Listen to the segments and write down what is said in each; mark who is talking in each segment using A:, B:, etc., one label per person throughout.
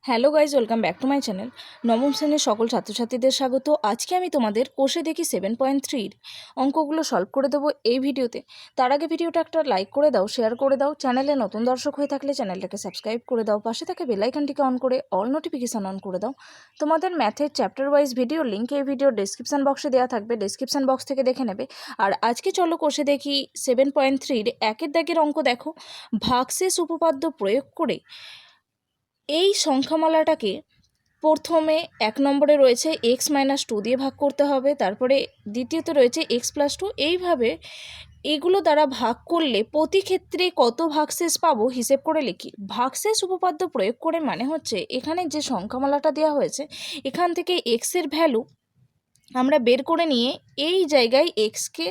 A: Hello guys, welcome back to my channel. নবম শ্রেণীর সকল ছাত্রছাত্রীদের স্বাগত। আজকে আমি তোমাদের কোষে দেখি 7.3 অঙ্কগুলো সলভ করে দেবো এই ভিডিওতে। তার আগে ভিডিওটা একটা লাইক করে দাও, শেয়ার করে দাও। চ্যানেলে নতুন দর্শক হয়ে থাকলে চ্যানেলটাকে সাবস্ক্রাইব করে দাও, পাশে থাকে বেল আইকনটিকে অন করে অল নোটিফিকেশান অন করে দাও। তোমাদের ম্যাথের চ্যাপ্টার ওয়াইজ ভিডিও লিঙ্ক এই ভিডিওর ডেসক্রিপশান বক্সে দেওয়া থাকবে, ডেসক্রিপশান বক্স থেকে দেখে নেবে। আর আজকে চলো কোষে দেখি 7.3 একের দাগের অঙ্ক দেখো। ভাগশেষ উপপাদ্য প্রয়োগ করে এই সংখ্যামালাটাকে প্রথমে 1 নম্বরে রয়েছে x-2 দিয়ে ভাগ করতে হবে, তারপরে দ্বিতীয়তে রয়েছে x+2। এইভাবে এগুলো দ্বারা ভাগ করলে প্রতি ক্ষেত্রে কত ভাগশেষ পাবো হিসেব করে লিখি। ভাগশেষ উপপাদ্য প্রয়োগ করে মানে হচ্ছে এখানে যে সংখ্যামালাটা দেওয়া হয়েছে এখান থেকে x-এর ভ্যালু আমরা বের করে নিয়ে এই জায়গায় x-কে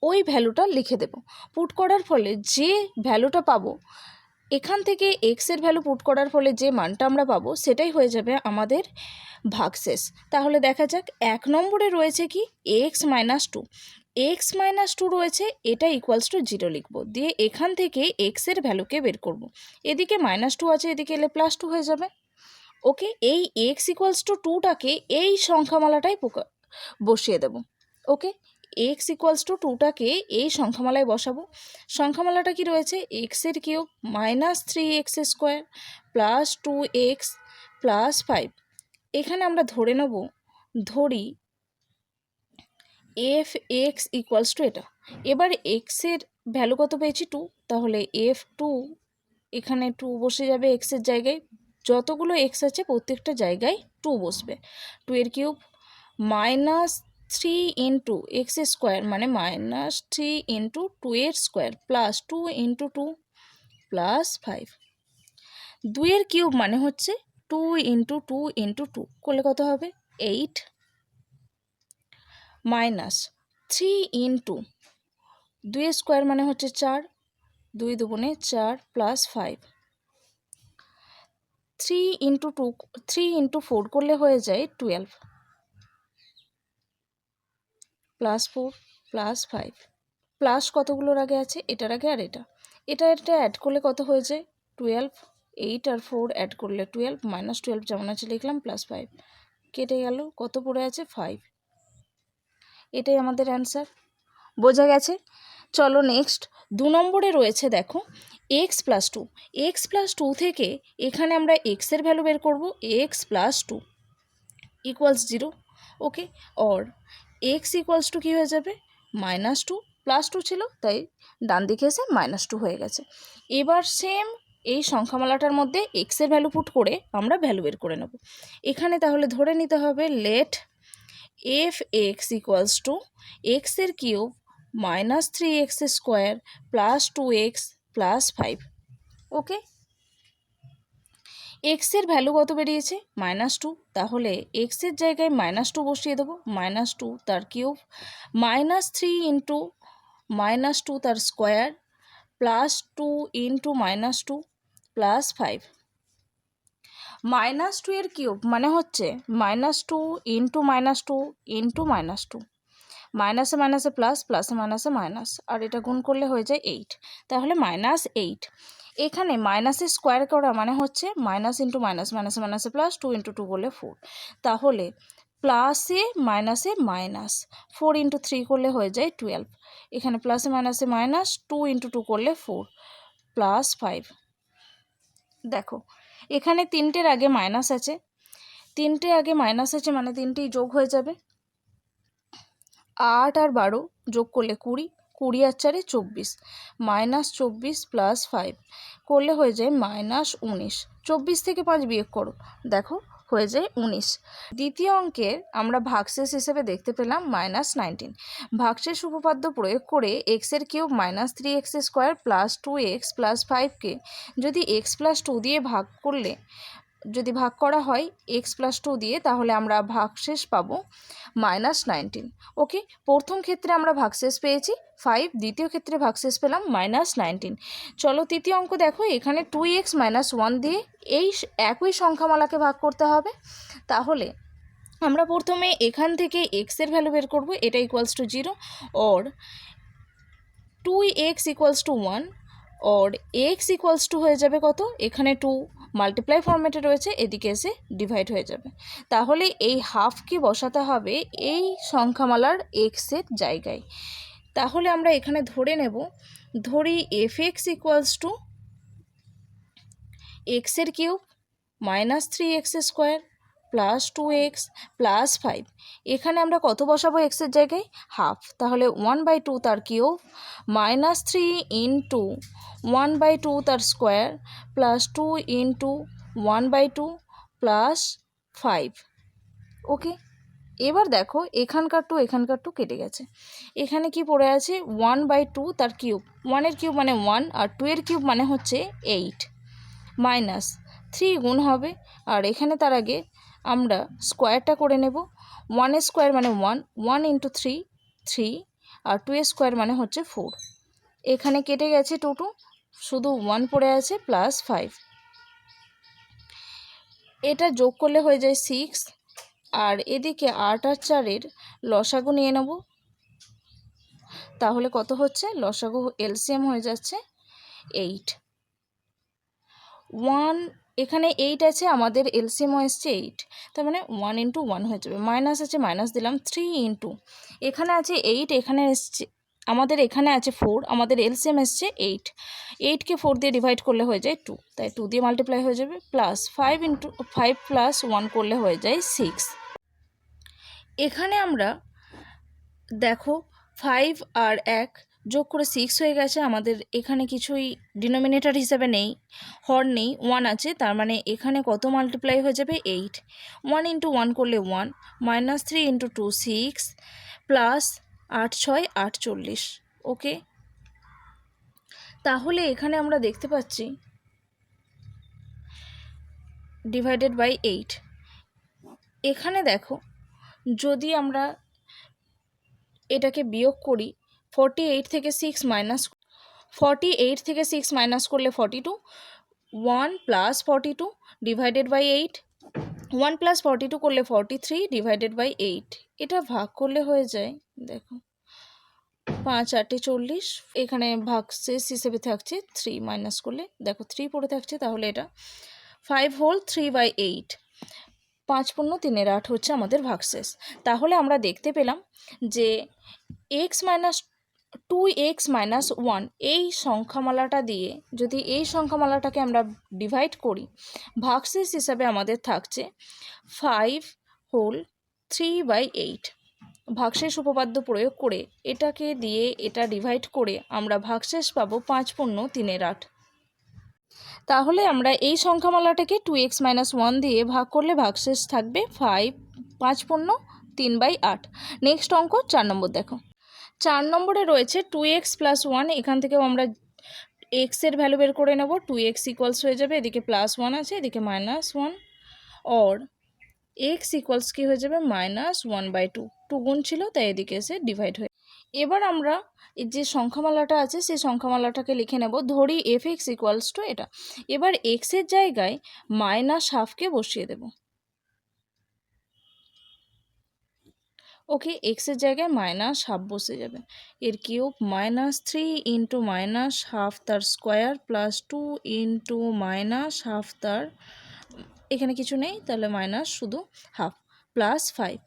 A: ওই ভ্যালুটা লিখে দেব। পুট করার ফলে যে ভ্যালুটা পাবো, এখান থেকে x-এর ভ্যালু পুট করার ফলে যে মানটা আমরা পাবো সেটাই হয়ে যাবে আমাদের ভাগশেষ। তাহলে দেখা যাক 1 নম্বরে রয়েছে কি x-2, x-2 রয়েছে, এটা ইকুয়ালস টু 0 লিখব, দিয়ে এখান থেকে x-এর ভ্যালুকে বের করব। এদিকে -2 আছে, এদিকে এলে +2 হয়ে যাবে। ওকে, এই x=2টাকে এই সংখ্যামালাটাই বসিয়ে দেব। ওকে, x=2টাকে এই সংখ্যামালায় বসাবো। সংখ্যামালাটা কি রয়েছে, x-এর cube -3x² plus 2x plus 5। এখানে আমরা ধরি f(x) এটা। এবার x-এর ভ্যালু কত পেয়েছি 2, তাহলে f2 এখানে 2 বসে যাবে x-এর জায়গায়। যতগুলো x আছে প্রত্যেকটা জায়গায় 2 বসবে। 2 এর কিউব -3 ইন্টু x² মানে -3 ইন্টু 2 এর স্কোয়ার প্লাস 2 ইন্টু 2 প্লাস 5। 2 এর কিউব মানে হচ্ছে 2 ইন্টু 2 ইন্টু 2 করলে কত হবে 8 মাইনাস 3 ইন্টু 2 এর স্কোয়ার মানে হচ্ছে 4, 2 দুগুণে 4 প্লাস 5। 3 ইন্টু 4 করলে হয়ে যায় 12 প্লাস 4 প্লাস 5। প্লাস কতগুলোর আগে আছে, এটার আগে আর এটা অ্যাড করলে কত হয়ে যায় 12। 8 আর 4 অ্যাড করলে 12, -12 যেমন আছে লিখলাম, প্লাস 5 কেটে গেল, কত পড়ে আছে 5। এটাই আমাদের অ্যান্সার। বোঝা গেছে? চলো নেক্সট 2 নম্বরে রয়েছে দেখো x+2। x+2 থেকে এখানে আমরা x-এর ভ্যালু বের করব, x+2 equals 0। Okay, or x= কী হয়ে যাবে -2, +2 ছিল তাই ডান দিকে এসে -2 হয়ে গেছে। এবার সেম এই সংখ্যামালাটার মধ্যে x-এর ভ্যালু পুট করে আমরা ভ্যালু বের করে নেব। এখানে তাহলে ধরে নিতে হবে লেট f(x) x-এর cube -3x² plus 2x plus 5। Okay, x-এর ভ্যালু কত বেরিয়েছে -2, তাহলে x-এর জায়গায় -2 বসিয়ে দেবো। -2 তার কিউব -3 ইন্টু -2 তার স্কোয়ার প্লাস 2 ইন্টু -2 প্লাস 5। -2 এর কিউব মানে হচ্ছে -2 ইন্টু -2 ইন্টু -2, মাইনাসে মাইনাসে প্লাস, প্লাসে মাইনাসে মাইনাস, আর এটা গুণ করলে হয়ে যায় 8, তাহলে -8। এখানে মাইনাসের স্কোয়ার করা মানে হচ্ছে মাইনাস ইন্টু মাইনাস, মাইনাসে মাইনাসে প্লাস, 2 ইন্টু 2 করলে 4, তাহলে প্লাসে মাইনাসে মাইনাস, 4 ইন্টু 3 করলে হয়ে যায় 12। এখানে প্লাসে মাইনাসে মাইনাস, 2 ইন্টু 2 করলে 4 প্লাস 5। দেখো এখানে তিনটের আগে মাইনাস আছে, মানে তিনটেই যোগ হয়ে যাবে। 8 আর 12 যোগ করলে 20, 20 আর 4 24, -24 প্লাস 5 করলে হয়ে যায় -19। 24 থেকে 5 বিয়োগ করো, দেখো হয়ে যায় 19। দ্বিতীয় অঙ্কের আমরা ভাগশেষ হিসেবে দেখতে পেলাম -19। ভাগশেষ উপপাদ্য প্রয়োগ করে x-এর cube -3x² plus 2x plus 5কে যদি x+2 দিয়ে ভাগ করা হয় x+2 দিয়ে, তাহলে আমরা ভাগশেষ পাবো -19। ওকে, প্রথম ক্ষেত্রে আমরা ভাগশেষ পেয়েছি 5, দ্বিতীয় ক্ষেত্রে ভাগশেষ পেলাম -19। চলো তৃতীয় অঙ্ক দেখো, এখানে 2x - 1 দিয়ে এই একই সংখ্যামালাকে ভাগ করতে হবে। তাহলে আমরা প্রথমে এখান থেকে x-এর ভ্যালু বের করব, এটা equals to 0, or 2x = 1, or x = হয়ে যাবে কত, এখানে 2 মাল্টিপ্লাই ফর্মেটে রয়েছে, এদিকে এসে ডিভাইড হয়ে যাবে। তাহলে এই হাফকে বসাতে হবে এই সংখ্যামালার এক্সের জায়গায়। তাহলে আমরা এখানে ধরে নেব, ধরি fx ইকুয়ালস টু এক্সের cube minus 3x square plus 2x plus 5। এখানে আমরা কত বসাবো এক্সের জায়গায়? হাফ। তাহলে 1/2 তার কিউব মাইনাস 3 ইন্টু 1/2 তার স্কোয়ার প্লাস 2 ইন্টু 1/2 প্লাস 5। ওকে, এবার দেখো এখানকার টু কেটে গেছে। এখানে কি পড়ে আছে? 1/2 তার কিউব, 1-এর কিউব মানে 1 আর 2-এর কিউব মানে হচ্ছে 8 মাইনাস 3 গুণ হবে। আর এখানে তার আগে আমরা স্কোয়ারটা করে নেব। 1-এর স্কোয়ার মানে 1 ইন্টু 3 3 আর 2-এর স্কোয়ার মানে হচ্ছে 4। এখানে কেটে গেছে 2 শুধু 1 পড়ে আছে প্লাস 5। এটা যোগ করলে হয়ে যায় 6। আর এদিকে 8 আর 4-এর লসাগু নিয়ে নেব। তাহলে কত হচ্ছে? লসাগু এলসিএম হয়ে যাচ্ছে 8। 1 এখানে 8 আছে, আমাদের এলসিএমও এসছে 8, তার মানে 1 ইন্টু 1 হয়ে যাবে। মাইনাস আছে, মাইনাস দিলাম 3 ইন্টু, এখানে আছে 8, এখানে এসছে আমাদের, এখানে আছে 4, আমাদের এলসিএম এসছে 8। 8কে 4 দিয়ে ডিভাইড করলে হয়ে যায় 2, তাই 2 দিয়ে মাল্টিপ্লাই হয়ে যাবে। প্লাস 5 ইন্টু 5 প্লাস 1 করলে হয়ে যায় 6। এখানে আমরা দেখো 5 আর 1 যোগ করে 6 হয়ে গেছে। আমাদের এখানে কিছুই ডিনোমিনেটর হিসাবে নেই, হর নেই, 1 আছে, তার মানে এখানে কত মাল্টিপ্লাই হয়ে যাবে? 8। 1 ইন্টু 1 করলে 1 মাইনাস 3 ইন্টু 2 6 প্লাস 8 6 48। ওকে, তাহলে এখানে আমরা দেখতে পাচ্ছি ডিভাইডেড বাই 8। এখানে দেখো যদি আমরা এটাকে বিয়োগ করি, 48 থেকে 6 মাইনাস করলে 42, 1 প্লাস 42 ডিভাইডেড বাই 8, 1 প্লাস 42 করলে 43 ডিভাইডেড বাই 8। এটা ভাগ করলে হয়ে যায়, দেখো 5 8 40, এখানে ভাগশেষ হিসেবে থাকছে 3, মাইনাস করলে দেখো 3 পড়ে থাকছে। তাহলে এটা 5 হোল 3/8, 5 পূর্ণ 3-এর 8 হচ্ছে আমাদের ভাগশেষ। তাহলে আমরা দেখতে পেলাম যে x - 2x - 1 এই সংখ্যামালাটা দিয়ে যদি এই সংখ্যামালাটাকে আমরা ডিভাইড করি, ভাগশেষ হিসাবে আমাদের থাকছে 5 হোল 3/8। ভাগশেষ উপপাদ্য প্রয়োগ করে এটাকে দিয়ে এটা ডিভাইড করে আমরা ভাগশেষ পাবো 5 পূর্ণ 3-এর 8। তাহলে আমরা এই সংখ্যামালাটাকে 2x - 1 দিয়ে ভাগ করলে ভাগশেষ থাকবে 5 পূর্ণ 3/8। নেক্সট অঙ্ক 4 নম্বর দেখো। 4 নম্বরে রয়েছে 2x + 1, এখান থেকেও আমরা এক্সের ভ্যালু বের করে নেব। 2x ইকুয়ালস হয়ে যাবে, এদিকে +1 আছে, এদিকে -1, অর x ইকুয়ালস কি হয়ে যাবে? -1/2। 2 গুণ ছিল তাই এদিকে এসে ডিভাইড হয়ে। এবার আমরা এই যে সংখ্যামালাটা আছে সেই সংখ্যামালাটাকে লিখে নেব। ধরি fx ইকুয়ালস টু এটা। এবার এক্সের জায়গায় -1/2কে বসিয়ে দেব। ওকে, এক্সের জায়গায় -1/2 বসে যাবে। এর কিউব -3 ইন্টু -1/2 তার স্কোয়ার প্লাস 2 ইন্টু -1/2 তার, এখানে কিছু নেই তাহলে মাইনাস শুধু হাফ, প্লাস 5।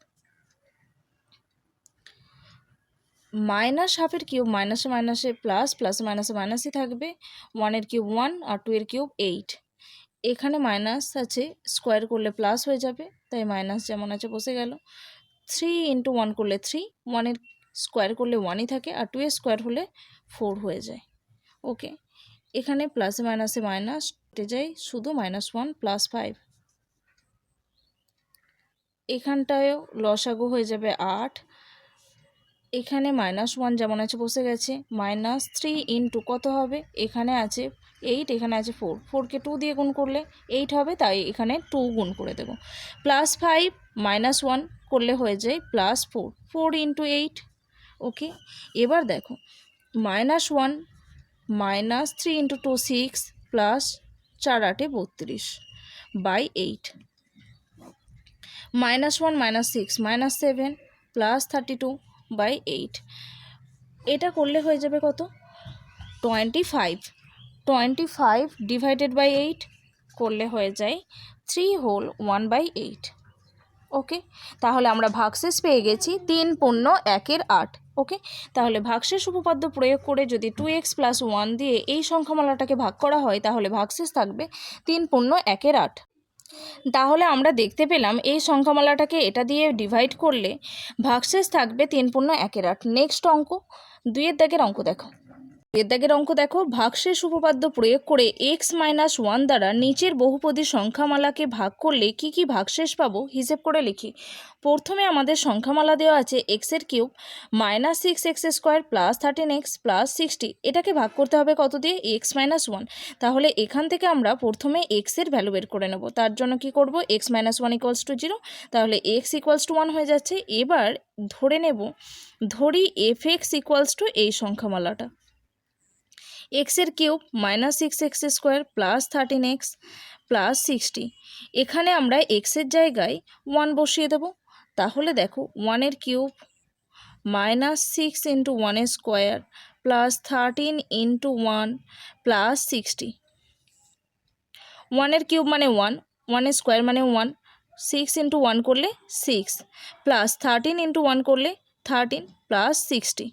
A: -1/2-এর কিউব মাইনাসে মাইনাসে প্লাস, প্লাসে মাইনাসে মাইনাসই থাকবে। 1-এর কিউব 1 আর 2-এর কিউব 8। এখানে মাইনাস আছে, স্কোয়ার করলে প্লাস হয়ে যাবে, তাই মাইনাস যেমন আছে বসে গেল। 3 ইন্টু 1 করলে 3, 1-এর স্কোয়ার করলে 1ই থাকে, আর 2-এর স্কোয়ার হলে 4 হয়ে যায়। ওকে, এখানে প্লাসে মাইনাসে মাইনাস কেটে যায়, শুধু -1 প্লাস 5। এখানটায়ও লসাগু হয়ে যাবে 8। এখানে -1 যেমন আছে বসে গেছে। -3 ইন্টু কত হবে? এখানে আছে 8, এখানে আছে 4, 4কে 2 দিয়ে গুণ করলে 8 হবে, তাই এখানে 2 গুণ করে দেব। +5 -1 করলে হয়ে যায় +4, 4 ইন্টু 8। ওকে, এবার দেখো -1 -3 ইন্টু 2 6 প্লাস 4 8 32 বাই 8। -1 -6 -7 প্লাস 32/8। এটা করলে হয়ে যাবে কত? 25 ডিভাইডেড বাই 8। করলে হয়ে যায় 3/1/8। ওকে, তাহলে আমরা ভাগশেষ পেয়ে গেছি 3×1=8। ওকে, তাহলে ভাগশেষ উপপাদ্য প্রয়োগ করে যদি 2x + 1 দিয়ে এই সংখ্যামালাটাকে ভাগ করা হয় তাহলে ভাগশেষ থাকবে 3×1=8। তাহলে আমরা দেখতে পেলাম এই সংখ্যামালাটাকে এটা দিয়ে ডিভাইড করলে ভাগশেষ থাকবে 3×1=8। নেক্সট অঙ্ক, 2-এর দাগের অঙ্ক দেখো। এর দাগের অঙ্ক দেখো, ভাগশেষ উপপাদ্য প্রয়োগ করে x-1 দ্বারা নিচের বহুপদী সংখ্যামালাকে ভাগ করলে কি কি ভাগশেষ পাবো হিসেব করে লিখি। প্রথমে আমাদের সংখ্যামালা দেওয়া আছে x³ -6x² + 13x + 60। এটাকে ভাগ করতে হবে কত দিয়ে? x-1। তাহলে এখান থেকে আমরা প্রথমে x এর ভ্যালু বের করে নেব। তার জন্য কি করব? x-1 = 0, তাহলে x = 1 হয়ে যাচ্ছে। এবার ধরি f(x) এই সংখ্যামালাটা x³ -6x² + 13x + 60। এখানে আমরা x এর জায়গায় 1 বসিয়ে দেব। তাহলে দেখো 1 ³ -6 × 1² + 13 × 1 + 60। 1 ³ মানে 1, 1² মানে 1, 6 × 1 করলে 6 + 13 × 1 করলে 13 + 60।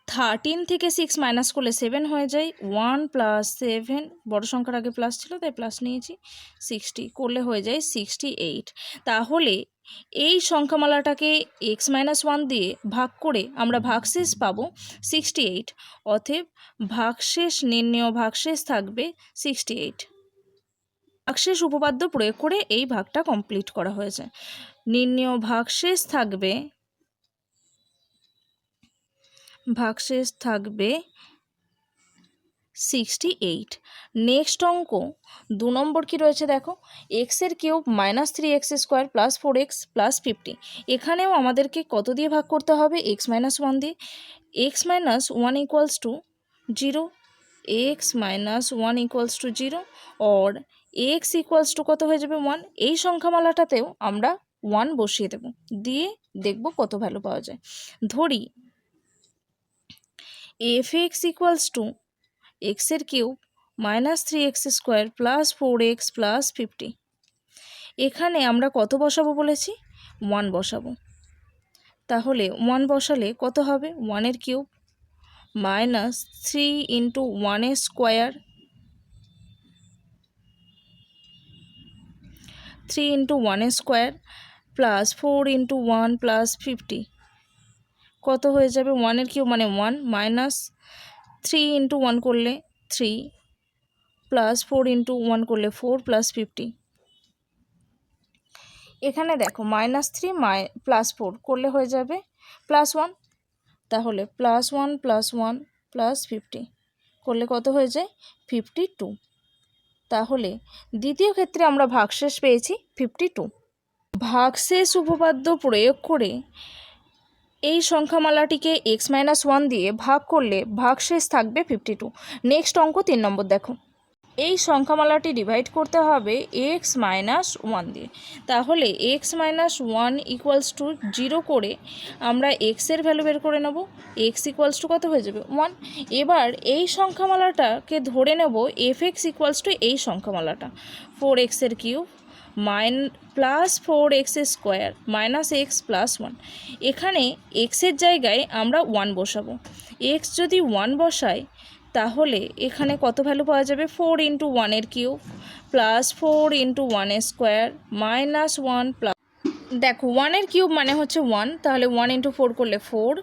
A: 13 থেকে 6 মাইনাস করলে 7 হয়ে যায়। 1 + 7, বড় সংখ্যার আগে প্লাস ছিল তাই প্লাস নিয়েছি। 60 করলে হয়ে যায় 68। তাহলে এই সংখ্যামালাটাকে x-1 দিয়ে ভাগ করে আমরা ভাগশেষ পাবো 68। অতএব নির্ণেয় ভাগশেষ থাকবে 68। ভাগশেষ উপপাদ্য প্রয়োগ করে এই ভাগটা কমপ্লিট করা হয়েছে। নির্ণেয় ভাগশেষ থাকবে 68। নেক্সট অঙ্ক 2 নম্বর কি রয়েছে দেখো, x³ -3x² + 4x + 50। এখানেও আমাদেরকে কত দিয়ে ভাগ করতে হবে? x-1 দিয়ে। x-1 = 0, x-1 = 0 or x কত হয়ে যাবে? 1। এই সংখ্যামালাটাতেও আমরা 1 বসিয়ে দেব, দিয়ে দেখব কত ভ্যালু পাওয়া যায়। ধরি f(x) = x³ -3x² + 4x + 50। এখানে আমরা কত বসাবো বলেছি? 1 বসাবো। তাহলে 1 বসালে কত হবে? 1³ -3 × 1² 3 × 1² + 4 × 1 + 50। কত হয়ে যাবে? 1³ মানে 1, -3 × 1 করলে 3 + 4 × 1 করলে 4 + 50। এখানে দেখো -3 + 4 করলে হয়ে যাবে +1। তাহলে +1 + 1 + 50 করলে কত হয়ে যায়? 52। তাহলে দ্বিতীয় ক্ষেত্রে আমরা ভাগশেষ পেয়েছি 52। ভাগশেষ উপপাদ্য প্রয়োগ করে এই সংখ্যামালাটিকে x-1 দিয়ে ভাগ করলে ভাগশেষ থাকবে 52। নেক্সট অঙ্ক 3 নম্বর দেখো, এই সংখ্যামালাটি ডিভাইড করতে হবে x-1 দিয়ে। তাহলে x-1 = 0 করে আমরা x এর ভ্যালু বের করে নেব। x = কত হয়ে যাবে? 1। এবার এই সংখ্যামালাটাকে ধরে নেব f(x) এই সংখ্যামালাটা 4x³ +4x² -x + 1। এখানে x এর জায়গায় আমরা 1 বসাবো। x যদি 1 বসাই তাহলে এখানে কত ভ্যালু পাওয়া যাবে? 4 × 1³ +4 × 1² -1 দেখো 1³ মানে হচ্ছে 1, তাহলে 1 × 4 করলে 4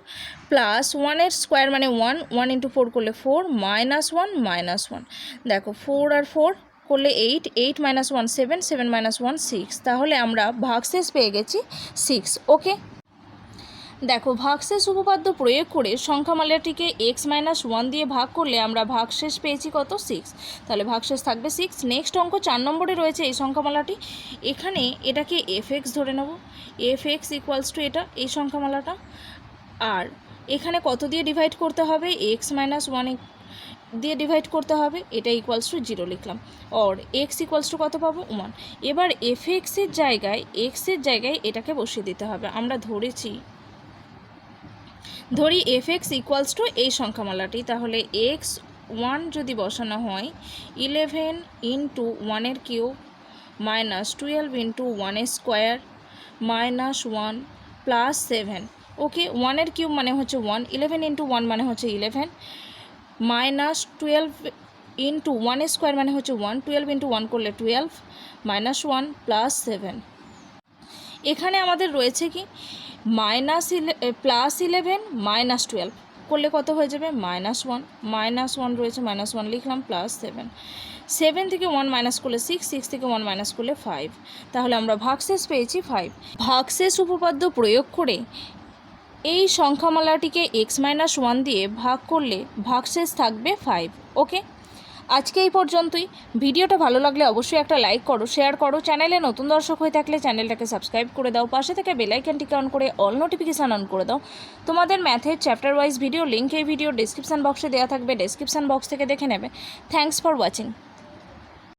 A: +1² মানে 1, 1 × 4 করলে 4 -1 -1। দেখো 4 আর 4 করলে 8, 8 - 1 7, 7 - 1 6। তাহলে আমরা ভাগশেষ পেয়ে গেছি 6। ওকে, দেখো ভাগশেষ উপপাদ্য প্রয়োগ করে সংখ্যামালাটিকে x-1 দিয়ে ভাগ করলে আমরা ভাগশেষ পেয়েছি কত? 6। তাহলে ভাগশেষ থাকবে 6। নেক্সট অঙ্ক 4 নম্বরে রয়েছে এই সংখ্যামালাটি। এখানে এটাকে f(x) ধরে নেব। f(x) = এটা, এই সংখ্যামালাটা। আর এখানে কত দিয়ে ডিভাইড করতে হবে? x-1 দিয়ে ডিভাইড করতে হবে। এটা = 0 লিখলাম। আর x = কত পাবো? 1। এবার f(x) এর জায়গায় x এর জায়গায় এটাকে বসিয়ে দিতে হবে। আমরা ধরি f(x) = এই সংখ্যামালাটি। তাহলে x ওয়ান যদি বসানো হয় 11 ইন্টু ওয়ানের কিউব মাইনাস 12 ইন্টু ওয়ানের স্কোয়ার মাইনাস 1 প্লাস 7। ওকে, ওয়ানের কিউব মানে হচ্ছে 1, 11 ইন্টু 1 মানে হচ্ছে 11, মাইনাস 12 ইন্টু ওয়ানের স্কোয়ার মানে হচ্ছে 1, 12 ইন্টু 1 করলে 12, মাইনাস 1 প্লাস 7। এখানে আমাদের রয়েছে কি প্লাস 11 মাইনাস 12 করলে কত হয়ে যাবে -1, -1 রয়েছে, -1 লিখলাম, প্লাস 7, 7 থেকে 1 মাইনাস করলে 6, 6 থেকে 1 মাইনাস করলে 5। তাহলে আমরা ভাগশেষ পেয়েছি 5। ভাগশেষ উপপাদ্য প্রয়োগ করে এই সংখ্যামালাটিকে x-1 দিয়ে ভাগ করলে ভাগশেষ থাকবে 5। ওকে, আজকে এই পর্যন্তই। ভিডিওটা ভালো লাগলে অবশ্যই একটা লাইক করো, শেয়ার করো। চ্যানেলে নতুন দর্শক হয়ে থাকলে চ্যানেলটাকে সাবস্ক্রাইব করে দাও, পাশে থেকে বেল আইকনটিকে অন করে অল নোটিফিকেশান অন করে দাও। তোমাদের ম্যাথের চ্যাপ্টার ওয়াইজ ভিডিও লিঙ্ক এই ভিডিও ডেসক্রিপশান বক্সে দেওয়া থাকবে, ডেসক্রিপশান বক্স থেকে দেখে নেবে। Thanks for watching.